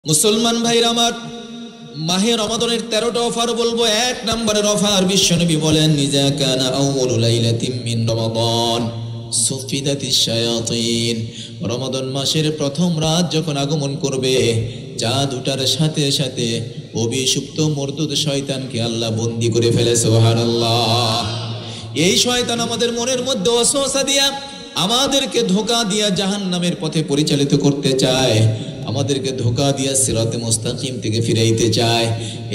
মুসলমান ভাইরা আমার, মাহে রমাদানের 13টা অফার বলবো। 1 নম্বরের অফার, বিশ্বনবী বলেন ইজা কানা আউয়ালু লাইলাতিন মিন রমাদান সুফিদাতিশ শায়াতিন। রমাদান মাসের প্রথম রাত যখন আগমন করবে, চাঁদ ওঠার সাথে সাথে অভিশপ্ত মরদুদ শয়তানকে আল্লাহ বন্দী করে ফেলে। সুবহানাল্লাহ। এই শয়তান আমাদের মনের মধ্যে ওয়াসওয়াসা দিয়া, আমাদেরকে ধোঁকা দিয়া জাহান্নামের পথে পরিচালিত করতে চায়, আমাদেরকে ধোঁকা দিয়া সিরাতে মুস্তাকিম থেকে ফিরাইতে চায়।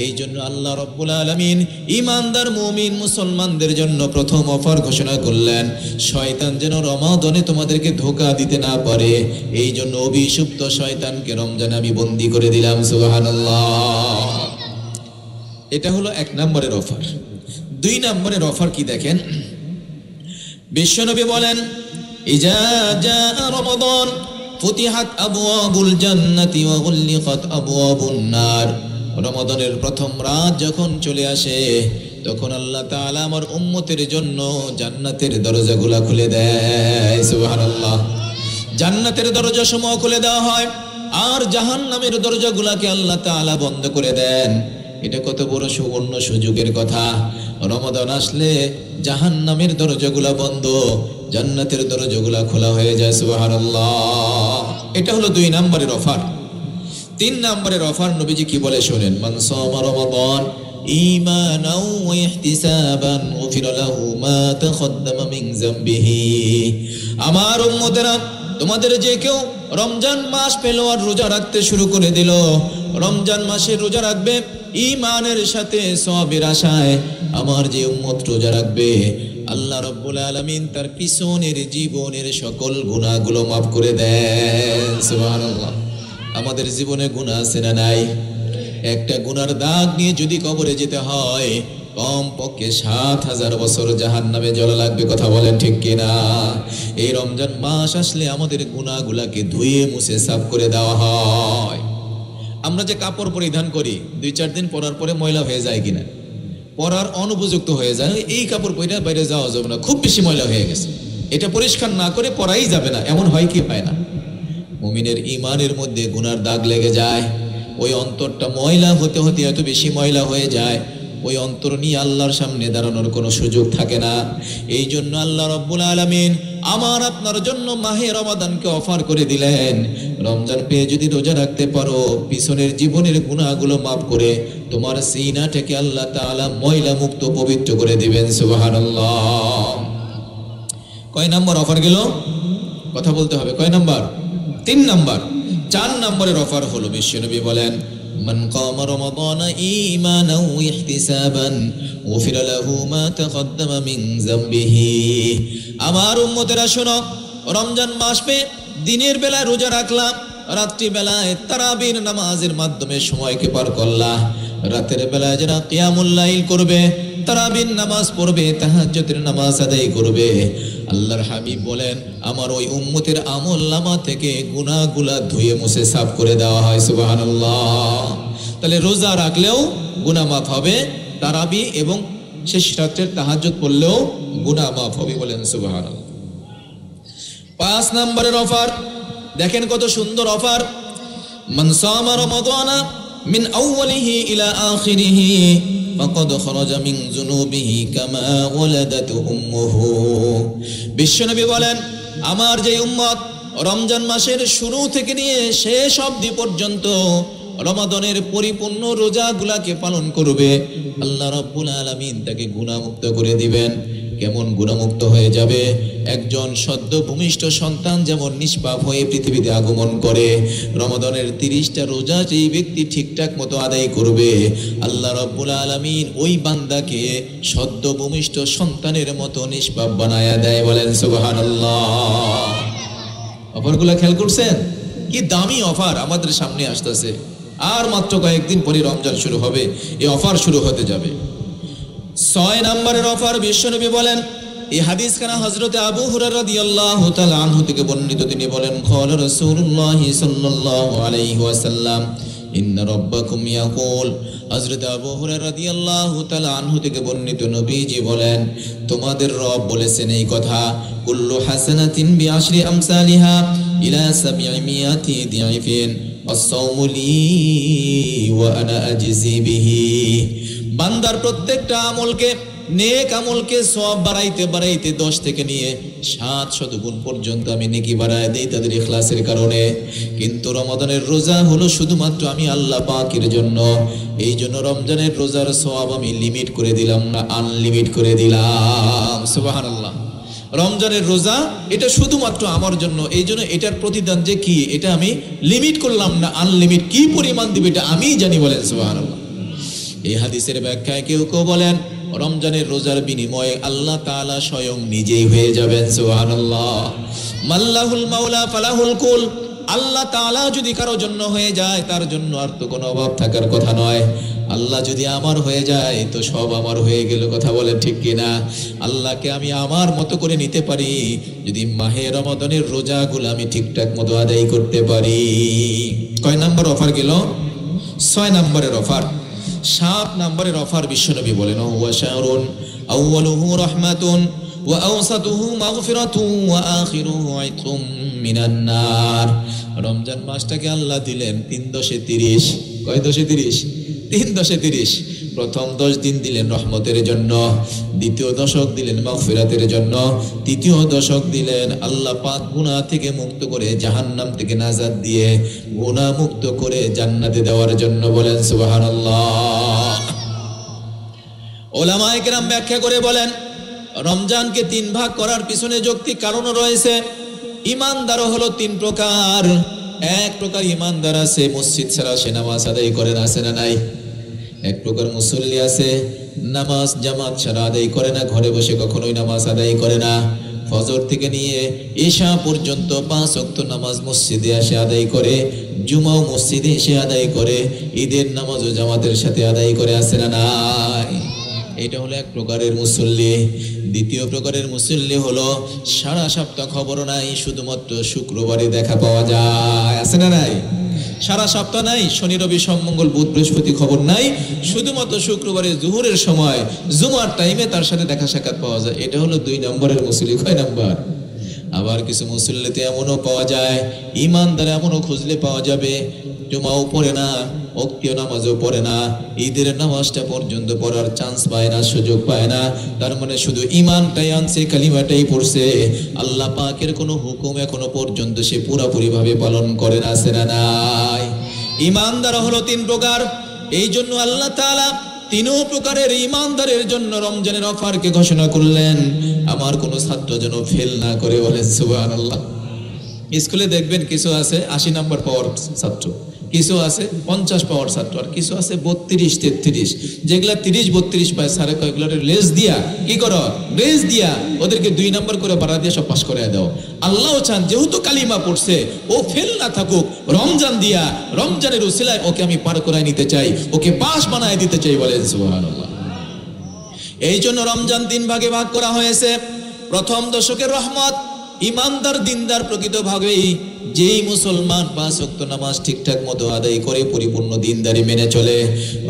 এই জন্য আল্লাহ রাব্বুল আলামিন ঈমানদার মুমিন মুসলমানদের জন্য প্রথম অফার ঘোষণা করলেন, শয়তান যেন রমাদানে তোমাদেরকে ধোঁকা দিতে না পারে। এই জন্য অভিশপ্ত শয়তানকে রমজানে আমি বন্দী করে দিলাম। সুবহানাল্লাহ। এটা হলো 1 নম্বরের অফার। 2 নম্বরের অফার কি দেখেন, বিশ্বনবী বলেন ইজা জাআ রমাদান ফুতিহাত আবওয়াবুল জান্নাতি ওয়া গুল্লিকাত আবওয়াবুন নার। রমাদানের প্রথম রাত যখন চলে আসে, তখন আল্লাহ তাআলা আমার উম্মতের জন্য জান্নাতের দরজাগুলো খুলে দেয়। সুবহানাল্লাহ। জান্নাতের দরজাসমূহ খুলে দেওয়া হয়, আর জাহান্নামের দরজাগুলোকে আল্লাহ তাআলা বন্ধ করে দেন। এটা কত বড় সুবর্ণ সুযোগের কথা। রমাদান আসলে জাহান্নামের দরজাগুলো বন্ধ, জান্নাতের দরজাগুলো খোলা হয়ে যায়। সুবহানাল্লাহ। এটা হলো 2 নম্বরের অফার। 3 নম্বরের অফার নবীজি কি বলে শুনেন, মান সামা রমাদান ঈমানাও ওয়া ইহতিসাবান গুফিরা লাহু মা তাকদ্দামা মিন যামবিহি। আমার উম্মতেরা, তোমাদের যে কেউ রমজান মাস পেল আর রোজা রাখতে শুরু করে দিল, রমজান মাসে রোজা রাখবে ঈমানের সাথে সওয়াবের আশায়, আমার যে উম্মত রোজা রাখবে, আল্লাহ রাব্বুল আলামিন তার পিছনের জীবনের সকল গুনাহগুলো মাফ করে দেন। সুবহানাল্লাহ। আমাদের জীবনে গুনাহ আছে না নাই? একটা গুনার দাগ নিয়ে যদি কবরে যেতে হয়, কমপক্ষে 7000 বছর জাহান্নামে জ্বলা লাগবে। কথা বলেন ঠিক কিনা? এই রমজান মাস আসলে আমাদের গুনাহগুলোকে ধুয়ে মুছে সাফ করে দেওয়া হয়। আমরা যে কাপড় পরিধান করি, 2-4 দিন পরার পরে ময়লা হয়ে যায় কিনা, পরার অনুপযুক্ত হয়ে যায়, এই কাপড় পরে বাইরে যাওয়া যাবে না, খুব বেশি ময়লা হয়ে গেছে, এটা পরিষ্কার না করে পরাই যাবে না, এমন হয় কি হয় না? মুমিনের ঈমানের মধ্যে গুনার দাগ লেগে যায়, ওই অন্তরটা ময়লা হতে হতে এত বেশি ময়লা হয়ে যায়, ওই অন্তর নিয়ে আল্লাহর সামনে দাঁড়ানোর কোনো সুযোগ থাকে না। এই জন্য আল্লাহ রাব্বুল আলামিন আমার আপনার জন্য মাহে রমাদানকে অফার করে দিলেন, রমজান পেয়ে যদি রোজা রাখতে পারো, পিছনের জীবনের গুনাহগুলো মাফ করে তোমার সিনাটাকে আল্লাহ তাআলা ময়লা মুক্ত পবিত্র করে দিবেন। সুবহানাল্লাহ। কয় নাম্বার অফার গেল? কথা বলতে হবে। কয় নাম্বার? 3 নাম্বার। 4 নম্বরের অফার হলো, বিশ্বনবী বলেন মান কামা রমাদানা ঈমানাও ওয়া ইহতিসাবান গুফিরা লাহু মা তাকদ্দামা মিন যামবিহি। আমার উম্মতেরা শোনো, রমজান মাস পে দিনের বেলা রোজা রাখলাম, রাত্রি বেলায় তারাবির নামাজের মাধ্যমে সময়কে পার করলাম, রাতের বেলায় যারা কিয়ামুল লাইল করবে, তারাবির নামাজ পড়বে, তাহাজ্জুদের নামাজ আদায় করবে, আল্লাহর হাবিব বলেন আমার ওই উম্মতের আমল নামা থেকে গুনাহগুলা ধুয়ে মুছে সাফ করে দেওয়া হয়। সুবহানাল্লাহ। তাহলে রোজা রাখলেও গুনাহ মাফ হবে, তারাবি এবং শেষ রাতের তাহাজ্জুদ পড়লেও গুনাহ মাফ হবে। বলেন সুবহানাল্লাহ। 5 নম্বরের অফার দেখেন, কত সুন্দর অফার। মান সামা রমাদানা মিন আউয়ালিহি ইলা আখিরিহি ফাকাদ খারাজা মিন যুনুবিহি কামা ওয়ালাদাতু উম্মুহু। বিশ্বনবী বলেন আমার যে উম্মত রমজান মাসের শুরু থেকে নিয়ে শেষ অবধি পর্যন্ত রমাদানের পরিপূর্ণ রোজাগুলাকে পালন করবে, আল্লাহ রাব্বুল আলামিন তাকে গুনাহমুক্ত করে দিবেন। কেমন গুনাহমুক্ত হয়ে যাবে? একজন সদ্য ভূমিষ্ঠ সন্তান যেমন নিষ্পাপ হয়ে পৃথিবীতে আগমন করে, রমাদানের 30টা রোজা যেই ব্যক্তি ঠিকঠাক মতো আদায় করবে, আল্লাহ রাব্বুল আলামিন ওই বান্দাকে সদ্য ভূমিষ্ঠ সন্তানের মতো নিষ্পাপ বানায়া দেয়। বলেন সুবহানাল্লাহ। অফারগুলো খেয়াল করছেন? কি দামি অফার আমাদের সামনে আসতেছে। আর মাত্র কয়েকদিন পরে রমজান শুরু হবে, এই অফার শুরু হতে যাবে। 6 নম্বরের অফার, বিশ্বনবী বলেন, এই হাদিস খানা হযরত আবু হুরায়রা রাদিয়াল্লাহু তাআলা আনহু থেকে বর্ণিত। তিনি বলেন ক্বালা রাসূলুল্লাহ সাল্লাল্লাহু আলাইহি ওয়াসাল্লাম ইন্না রাব্বাকুম ইয়াকুল। হযরত আবু হুরায়রা রাদিয়াল্লাহু তাআলা আনহু থেকে বর্ণিত, নবীজি বলেন তোমাদের রব বলেছেন এই কথা, কুল্লু হাসানাতিন বিআশরি আমসালিহা ইলা 700 দিআইফিন আস-সাওমু লি ওয়া আনা আজজি বিহি। বান্দার প্রত্যেকটা আমলকে, নেক আমলকে সওয়াব বাড়াইতে বাড়াইতে 10 থেকে নিয়ে 700 গুণ পর্যন্ত আমি নেকি বাড়ায় দেই তাদের ইখলাসের কারণে। কিন্তু রমাদানের রোজা হলো শুধুমাত্র আমি আল্লাহ পাকের জন্য। এই জন্য রমজানের রোজার সওয়াব আমি লিমিট করে দিলাম না, আনলিমিট করে দিলাম। সুবহানাল্লাহ। রমজানের রোজা এটা শুধুমাত্র আমার জন্য, এই জন্য এটার প্রতিদান যে কি এটা আমি লিমিট করলাম না, আনলিমিট। কি পরিমাণ দিবে এটা আমি জানি, বলেন সুবহানাল্লাহ। এই হাদিসের ব্যাখ্যায় কেউ কেউ বলেন রমজানের রোজার বিনিময়ে আল্লাহ তাআলা স্বয়ং নিজেই হয়ে যাবেন। সুবহানাল্লাহ। মাল্লাহুল মাওলা ফালাহুল কুল। আল্লাহ তাআলা যদি কারো জন্য হয়ে যায় তার জন্য আর তো কোনো অভাব থাকার কথা নয়। আল্লাহ যদি আমার হয়ে যায় তো সব আমার হয়ে গেল। কথা বলেন ঠিক কিনা? আল্লাহকে আমি আমার মতো করে নিতে পারি যদি মাহে রমাদানের রোজাগুলো আমি ঠিকঠাক মতো আদায় করতে পারি। কয় নাম্বার অফার গেল? 6 নম্বরের অফার। 7 নম্বরের অফার বিশ্বনবী বলেন ওয়া শাহরুন আউয়ালুহু রাহমাতুন ওয়া আওসাতুহু মাগফিরাতুন ওয়া আখিরুহু ইতকুম মিনান নার। রমজান মাসটাকে আল্লাহ দিলেন 3 10 30। কয় 10 30? 3 10 30। প্রথম 10 দিন দিলেন রহমতের জন্য, দ্বিতীয় দশক দিলেন মাগফিরাতের জন্য, তৃতীয় দশক দিলেন আল্লাহ পাক গুনাহ থেকে মুক্ত করে জাহান্নাম থেকে নাজাত দিয়ে গুনাহ মুক্ত করে জান্নাতে দেওয়ার জন্য। বলেন সুবহানাল্লাহ। উলামায়ে কেরাম ব্যাখ্যা করে বলেন রমজানকে 3 ভাগ করার পিছনে যৌক্তিক কারণও রয়েছে। ঈমানদার হলো 3 প্রকার। এক প্রকার ঈমানদার আছে মসজিদ ছাড়া সে নামাজ আদায় করে না, আছে না নাই? এক প্রকার মুসল্লি আছে নামাজ জামাত ছাড়া আদায় করে না, ঘরে বসে কখনোই নামাজ আদায় করে না। ফজর থেকে নিয়ে ইশা পর্যন্ত 5 ওয়াক্ত নামাজ মসজিদে এসে আদায় করে, জুমাও মসজিদে এসে আদায় করে, ঈদের নামাজও জামাতের সাথে আদায় করে, আছে না নাই? এটা হলো এক প্রকারের মুসল্লি। দ্বিতীয় প্রকারের মুসল্লি হলো সারা সপ্তাহ খবর নাই, শুধুমাত্র শুক্রবারে দেখা পাওয়া যায়, আছে না নাই? সারা সপ্তাহ নাই, শনি রবি সোম মঙ্গল বুধ বৃহস্পতি খবর নাই, শুধুমাত্র শুক্রবারে জুহুরের সময় জুমার টাইমে তার সাথে দেখা সাক্ষাৎ পাওয়া যায়। এটা হলো 2 নম্বরের মুসল্লি। কয় নাম্বার? আবার কিছু মুসল্লিতে এমনও পাওয়া যায়, ঈমানদার এমনও খুঁজলে পাওয়া যাবে জুমাও পড়ে না, ওক্তীয় নামাজও পড়ে না, ঈদের নামাজটা পর্যন্ত পড়ার চান্স পায় না, সুযোগ পায় না। তার মানে শুধু ঈমানটাই আনছে, কালিমাটাই পড়ছে, আল্লাহ পাকের কোনো হুকুম এখনো পর্যন্ত সে পুরোপুরি ভাবে পালন করে না, আছে না নাই? ঈমানদার হলো 3 প্রকার। এই জন্য আল্লাহ তাআলা 3 প্রকারের ঈমানদারের জন্য রমজানের অফারকে ঘোষণা করলেন। আমার কোনো ছাত্র যেন ফেল না করে, বলেন সুবহানাল্লাহ। স্কুলে দেখবেন কিছু আছে 80 নাম্বার পাওয়ার ছাত্র, কিছু আছে 50 পাওয়ার ছাত্র, আর কিছু আছে 32 33। যেগুলা 30 32 পায় স্যারে কয়েকগুলোর লেস দিয়া কি করো, রেস দিয়া ওদেরকে 2 নাম্বার করে বাড়া দিয়ে সব পাস করে দাও। আল্লাহও চান যেহেতু কালিমা পড়ছে ও ফেল না থাকুক, রমজান দিয়া রমজানের উসিলায় ওকে আমি পার করায় নিতে চাই, ওকে পাস বানায় দিতে চাই, বলেন সুবহানাল্লাহ। এই জন্য রমজান 3 ভাগে ভাগ করা হয়েছে। প্রথম দশকের রহমত, ইমানদার দিনদার প্রকৃতভাবেই যেই মুসলমান 5 ওয়াক্ত নামাজ ঠিকঠাক মতো আদায় করে পরিপূর্ণ দিনদারি মেনে চলে,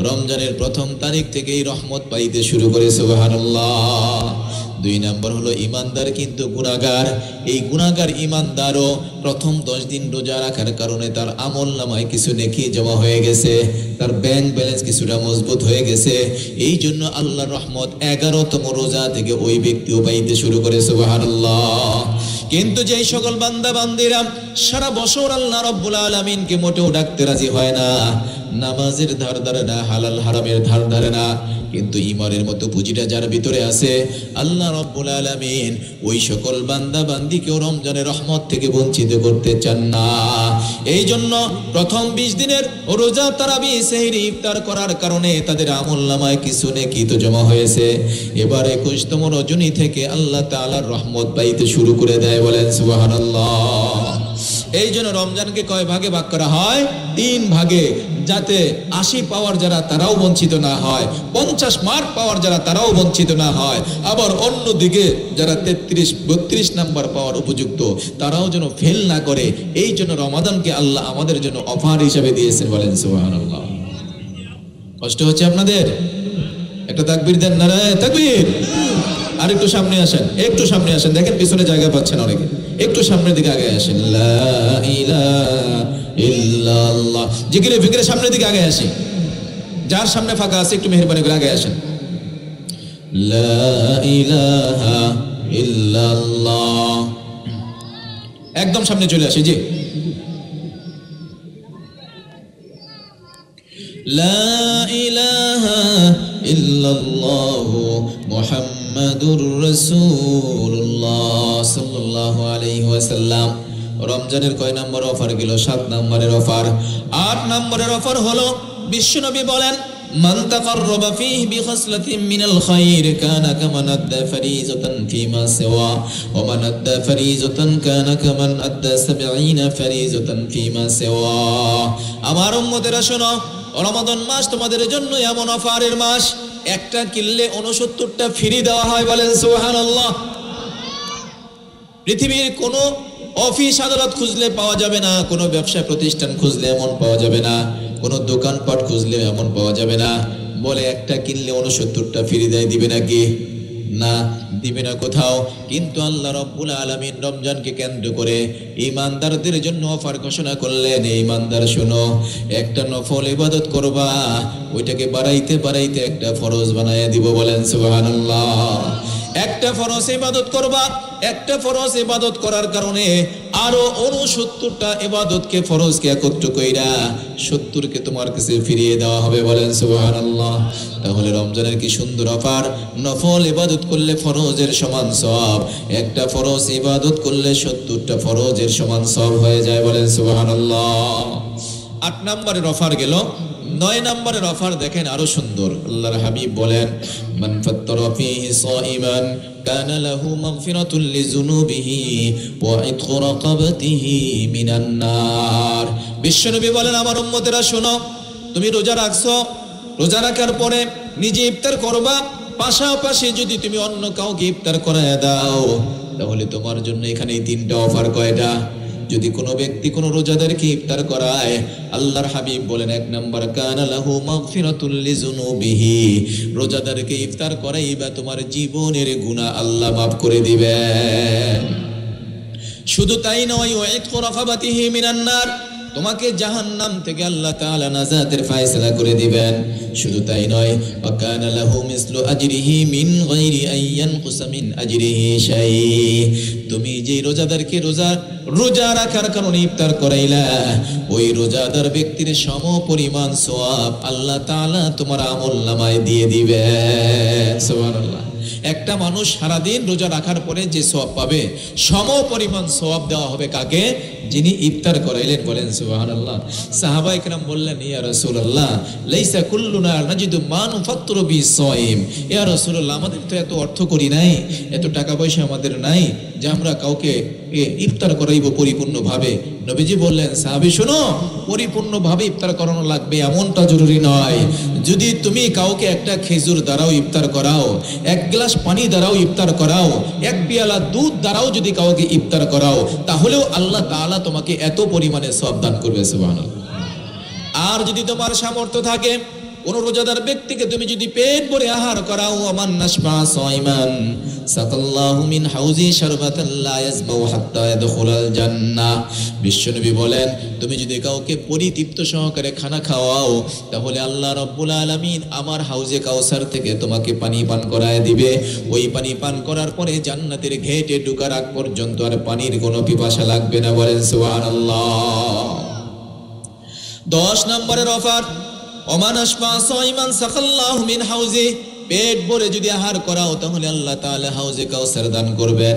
রমজানের প্রথম তারিখ থেকেই রহমত পাইতে শুরু করে। সুবহানাল্লাহ। 2 নম্বর হলো ইমানদার কিন্তু গুনাহগার। এই গুনাহগার ইমানদারও প্রথম 10 দিন রোজা রাখার কারণে তার আমল নামায় কিছু নেকি জমা হয়ে গেছে, তার ব্যাংক ব্যালেন্স কিছুটা মজবুত হয়ে গেছে। এই জন্য আল্লাহর রহমত 11তম রোজা থেকে ওই ব্যক্তিও পাইতে শুরু করে। সুবহানাল্লাহ। কিন্তু যেই সকল বান্দা বান্দিরা সারা বছর আল্লাহ রাব্বুল আলামিনকে মোটেও ডাকতে রাজি হয় না, নামাজের ধার ধারে না, হালাল হারামের ধার ধারে না, কিন্তু ঈমানের মতো পুঁজিটা যার ভিতরে আছে, আল্লাহ রাব্বুল আলামিন ওই সকল বান্দা বান্দিকেও রমজানের রহমত থেকে বঞ্চিত করতে চান না। এই জন্য প্রথম 20 দিনের রোজা তারাবি সেহরি ইফতার করার কারণে তাদের আমলনামায় কিছু নেকি তো জমা হয়েছে। এবার 21তম রজনী থেকে আল্লাহ তাআলার রহমত পাইতে শুরু করে দেয়, বলেন সুবহানাল্লাহ। এই জন্য রমজানকে কয় ভাগে ভাগ করা হয়? 3 ভাগে, যাতে 80 পাওয়ার যারা তারাও বঞ্চিত না হয়, 50 মার্ক পাওয়ার যারা তারাও বঞ্চিত না হয়, আবার অন্যদিকে যারা 33 32 নাম্বার পাওয়ার উপযুক্ত তারাও যেন ফেল না করে। এই জন্য রমাদানকে আল্লাহ আমাদের জন্য অফার হিসেবে দিয়েছেন, বলেন সুবহানাল্লাহ। কষ্ট হচ্ছে আপনাদের? একটা তাকবীর দেন, নারায়ে তাকবীর। আর একটু সামনে আসেন, একটু সামনে আসেন, দেখেন পিছনে জায়গা পাচ্ছেন অনেকে, একটু সামনের দিকে আগে আসেন। লা ইলাহা ইল্লাল্লাহ। জিকিরে ফিকিরে সামনের দিকে আগে আসি, যার সামনে ফাঁকা আছে একটু মেহেরবানি করে আগে আসেন। লা ইলাহা ইল্লাল্লাহ, একদম সামনে চলে আসি। জি, লা ইলাহা ইল্লাল্লাহ মুহাম্মাদুর রাসূলুল্লাহ সাল্লাল্লাহু আলাইহি ওয়াসাল্লাম। রমজানের কয় নম্বর অফার গেল? 7 নম্বরের অফার। 8 নম্বরের অফার হলো বিশ্বনবী বলেন, মান তাকাররাবা ফীহি বিখাসলাতিন মিনাল খায়র কানা কামান আদ্দা ফরিজাতান ফীমা সিওয়া ওয়া মান আদ্দা ফরিজাতান কানা কামান আদ্দা 70 ফরিজাতান ফীমা সিওয়া। আমার উম্মতেরা শোনো, রমাদান মাস তোমাদের জন্য এমন অফারের মাস, একটা কিনলে 69টা ফ্রি দেওয়া হয়। বলেন সুবহানাল্লাহ। পৃথিবীর কোনো অফিস আদালত খুঁজলে পাওয়া যাবে না, কোনো ব্যবসা প্রতিষ্ঠান খুঁজলে এমন পাওয়া যাবে না, কোনো দোকানপাট খুঁজলে এমন পাওয়া যাবে না বলে একটা কিনলে 69টা ফ্রি দেয়। দিবে নাকি? না, দিবে না কোথাও। কিন্তু আল্লাহ রাব্বুল আলামিন রমজানকে কেন্দ্র করে ঈমানদারদের জন্য অফার ঘোষণা করলেন। ঈমানদার শোনো, একটা নফল ইবাদত করবা, ওইটাকে বাড়াইতে বাড়াইতে একটা ফরজ বানায়া দিব। বলেন সুবহানাল্লাহ। একটা ফরজ ইবাদত করবা, একটা ফরজ ইবাদত করার কারণে আরো 69টা ইবাদতকে ফরজকে একত্র কইরা 70কে তোমার কাছে ফিরিয়ে দেওয়া হবে। বলেন সুবহানাল্লাহ। তাহলে রমজানের কি সুন্দর অফার! নফল ইবাদত করলে ফরজের সমান সওয়াব, একটা ফরজ ইবাদত করলে 70টা ফরজের সমান সওয়াব হয়ে যায়। বলেন সুবহানাল্লাহ। 8 নম্বরের অফার গেল। 9 নম্বরের অফার দেখেন আরো সুন্দর। আল্লাহর হাবিব বলেন, মান ফাত্তারা ফীহি সাইমান কানা লাহু মাগফিরাতুল লিযুনুবিহি ওয়া ইতকু রাকাবাতিহি মিনান নার। বিশ্বনবী বলেন, আমার উম্মতেরা শোনো, তুমি রোজা রাখছো, রোজা রাখার পরে নিজে ইফতার করবা, পাশাপাশি যদি তুমি অন্য কাউকে ইফতার করায় দাও, তাহলে তোমার জন্য এখানে 3টা অফার। কয়টা? যদি কোনো ব্যক্তি কোনো রোজাদারকে ইফতার করায়, আল্লাহর হাবিব বলেন 1 নম্বর, কানা লাহু মাগফিরাতুল লিযুনুবিহি, রোজাদারকে ইফতার করাইবা তোমার জীবনের গুনাহ আল্লাহ মাফ করে দিবেন। শুধু তাই নয়, ওয়া ইতকু রাকাবাতিহি মিনান নার, তোমাকে জাহান্নাম থেকে আল্লাহ তাআলা নাজাতের ফয়সালা করে দিবেন। শুধু তাই নয়, ওয়া কানা লাহু মিসলু আজরিহি মিন গায়রি আইয়ানকুসা মিন আজরিহি শাই, তুমি যে রোজাদারকে রোজা রাখার কারণে ইফতার করাইলা, ওই রোজাদার ব্যক্তির সম পরিমাণ সওয়াব আল্লাহ তাআলা তোমার আমলনামায় দিয়ে দিবেন। সুবহানাল্লাহ। একটা মানুষ সারাদিন রোজা রাখার পরে যে সওয়াব পাবে, সম পরিমাণ সওয়াব দেওয়া হবে কাকে? যিনি ইফতার করাইলেন। বলেন সুবহানাল্লাহ। সাহাবায়ে কেরাম বললেন, ইয়া রাসূলুল্লাহ, লাইসা কুল্লুনা নাজিদু মা নুফাত্তিরু বিস-সাইম। ইয়া রাসূলুল্লাহ, আমাদের তো এত অর্থ করি নাই, এত টাকা পয়সা আমাদের নাই যে আমরা কাউকে ইফতার করাইব পরিপূর্ণভাবে। নবীজি বললেন, সাহাবী শোনো, পরিপূর্ণভাবে ইফতার করানো লাগবে এমনটা জরুরি নয়। যদি তুমি কাউকে একটা খেজুর দ্বারাও ইফতার করাও, 1 গ্লাস পানি দ্বারাও ইফতার করাও, 1 পেয়ালা দুধ দ্বারাও যদি কাউকে ইফতার করাও, তাহলেও আল্লাহ তাআলা তোমাকে এত পরিমাণে সওয়াব দান করবে। সুবহানাল্লাহ। আর যদি তোমার সামর্থ্য থাকে, কোন রোজাদার ব্যক্তিকে তুমি যদি পেট ভরে আহার করাও, আমান নাশবা সাইমান সাকাল্লাহু মিন হাউজি শারবাতান লা ইয়াজমাউ হাত্তা ইয়াদখুলাল জান্নাহ। বিশ্বনবী বলেন, তুমি যদি কাউকে পরিতৃপ্ত সহকারে খানা খাওয়াও, তাহলে আল্লাহ রাব্বুল আলামিন আমার হাউজে কাউসার থেকে তোমাকে পানি পান করায় দিবে। ওই পানি পান করার পরে জান্নাতের গেটে ঢোকার আগ পর্যন্ত আর পানির কোনো পিপাসা লাগবে না। বলেন সুবহানাল্লাহ। 10 নম্বরের অফার, ওমান আশবা সাইমান সাকাল্লাহু মিন হাউজি, পেট ভরে যদি আহার করাও তাহলে আল্লাহ তাআলা হাউজে কাউসার দান করবেন।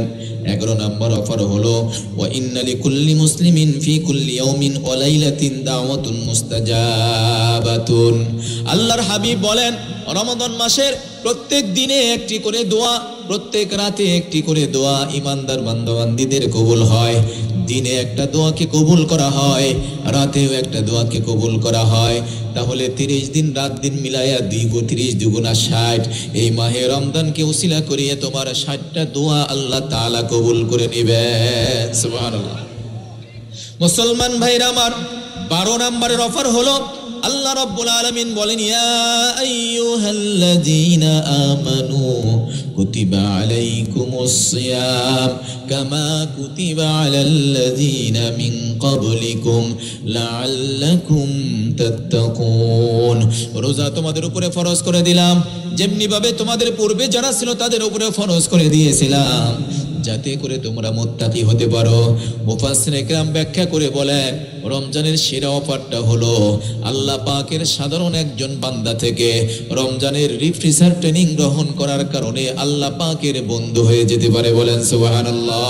11 নম্বর অফার হলো, ওয়া ইন্না লিকুল্লি মুসলিমিন ফি কুল্লি ইয়াউমিন ওয়া লাইলাতিন দাওয়াতুন মুস্তাজাবাতুন। আল্লাহর হাবিব বলেন, রমাদান মাসের প্রত্যেক দিনে একটি করে দোয়া, প্রত্যেক রাতে একটি করে দোয়া ঈমানদার বান্দাবান্দীদের কবুল হয়। দিনে একটা দোয়াকে কবুল করা হয়, রাতেও একটা দোয়াকে কবুল করা হয়। তাহলে 30 দিন রাত দিন মিলাইয়া 30 দুগুণা 60, এই মাহে রমজানকে উসিলা করিয়ে তোমার 60টা দোয়া আল্লাহ তাআলা কবুল করে নেবেন। সুবহানাল্লাহ। মুসলমান ভাইরা আমার, 12 নম্বরের অফার হলো, আল্লাহ রাব্বুল আলামিন বলেন, ইয়া আইয়ুহাল্লাযীনা আমানু কুতিবা আলাইকুমুস সিয়াম কামা কুতিবা আলাল্লাযীনা মিন ক্বাবলিকুম লাআল্লাকুম তাত্তাকুন। রোজা তোমাদের উপরে ফরজ করে দিলাম যেমনি ভাবে তোমাদের পূর্বে যারা ছিল তাদের উপরে ফরজ করে দিয়েছিলাম, যাতে করে তোমরা মুত্তাকি হতে পারো। মুফাসসিরে কেরাম ব্যাখ্যা করে বলেন, রমজানের সেরা অফারটা হলো আল্লাহ পাকের সাধারণ একজন বান্দা থেকে রমজানের রিফ্রেশার ট্রেনিং গ্রহণ করার কারণে আল্লাহ পাকের বন্ধু হয়ে যেতে পারে। বলেন সুবহানাল্লাহ।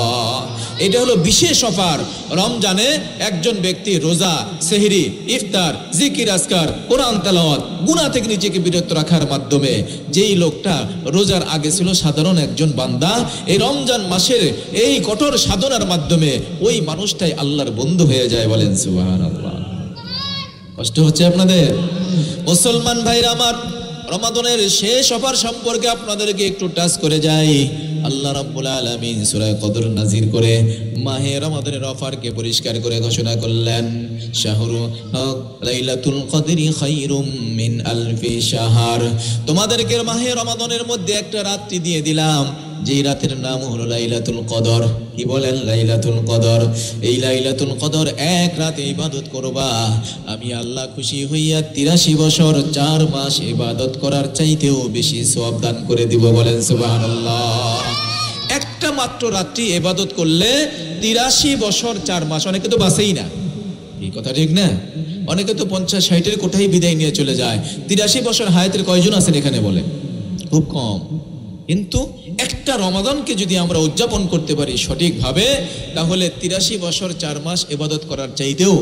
এটা হলো বিশেষ অফার। রমজানে একজন ব্যক্তি রোজা, সেহরি, ইফতার, জিকির আজকার, কোরআন তেলাওয়াত, গুনাহ থেকে নিজেকে বিরত রাখার মাধ্যমে যেই লোকটা রোজার আগে ছিল সাধারণ একজন বান্দা, এই রমজান মাসের এই কঠোর সাধনার মাধ্যমে ওই মানুষটাই আল্লাহর বন্ধু হয়ে যায়। বলেন সুবহানাল্লাহ। কষ্ট হচ্ছে আপনাদের? মুসলমান ভাইরা আমার, রমাদানের শেষ অফার সম্পর্কে আপনাদেরকে একটু টাচ করে যাই। আল্লাহ রাব্বুল আলামিন সূরা কদর নাজির করে মাহে রমাদানের অফারকে পরিষ্কার করে ঘোষণা করলেন, শাহরু লাইলাতুল কদরি খায়রুম মিন আলফি শাহর। তোমাদেরকে মাহে রমাদানের মধ্যে একটা রাত্রি দিয়ে দিলাম, যেই রাতের নাম হলো লাইলাতুল কদর। কি বলেন? লাইলাতুল কদর। এই লাইলাতুল কদর এক রাতে ইবাদত করবা, আমি আল্লাহ খুশি হইয়া 83 বছর 4 মাস ইবাদত করার চাইতেও বেশি সওয়াব দান করে দিব। বলেন সুবহানাল্লাহ। একটা মাত্র রাত্রি ইবাদত করলে 83 বছর 4 মাস। অনেকে তো বাঁচেই না, এই কথা ঠিক না? অনেকে তো 50-60-এর কোঠায় বিদায় নিয়ে চলে যায়। 83 বছর হায়াতের কয়জন আছেন এখানে? বলে খুব কম। কিন্তু একটা রমাদানকে যদি আমরা উদযাপন করতে পারি সঠিকভাবে, তাহলে 83 বছর 4 মাস ইবাদত করার চাইতেও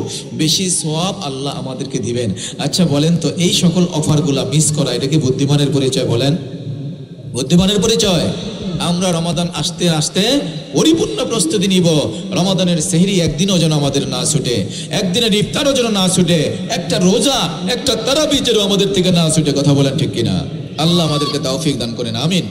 বেশি সওয়াব আল্লাহ আমাদেরকে দিবেন। আচ্ছা বলেন তো, এই সকল অফারগুলা মিস করা, এটা কি বুদ্ধিমানের পরিচয়? বলেন, বুদ্ধিমানের পরিচয়? আমরা রমাদান আসতে আসতে পরিপূর্ণ প্রস্তুতি নিব। রমাদানের সেহরি একদিনও যেন আমাদের না ছুটে, একদিনের ইফতারও যেন না ছুটে, একটা রোজা, একটা তারাবি যেন আমাদের থেকে না ছুটে। কথা বলেন ঠিক কিনা? আল্লাহ আমাদেরকে তৌফিক দান করেন, আমিন।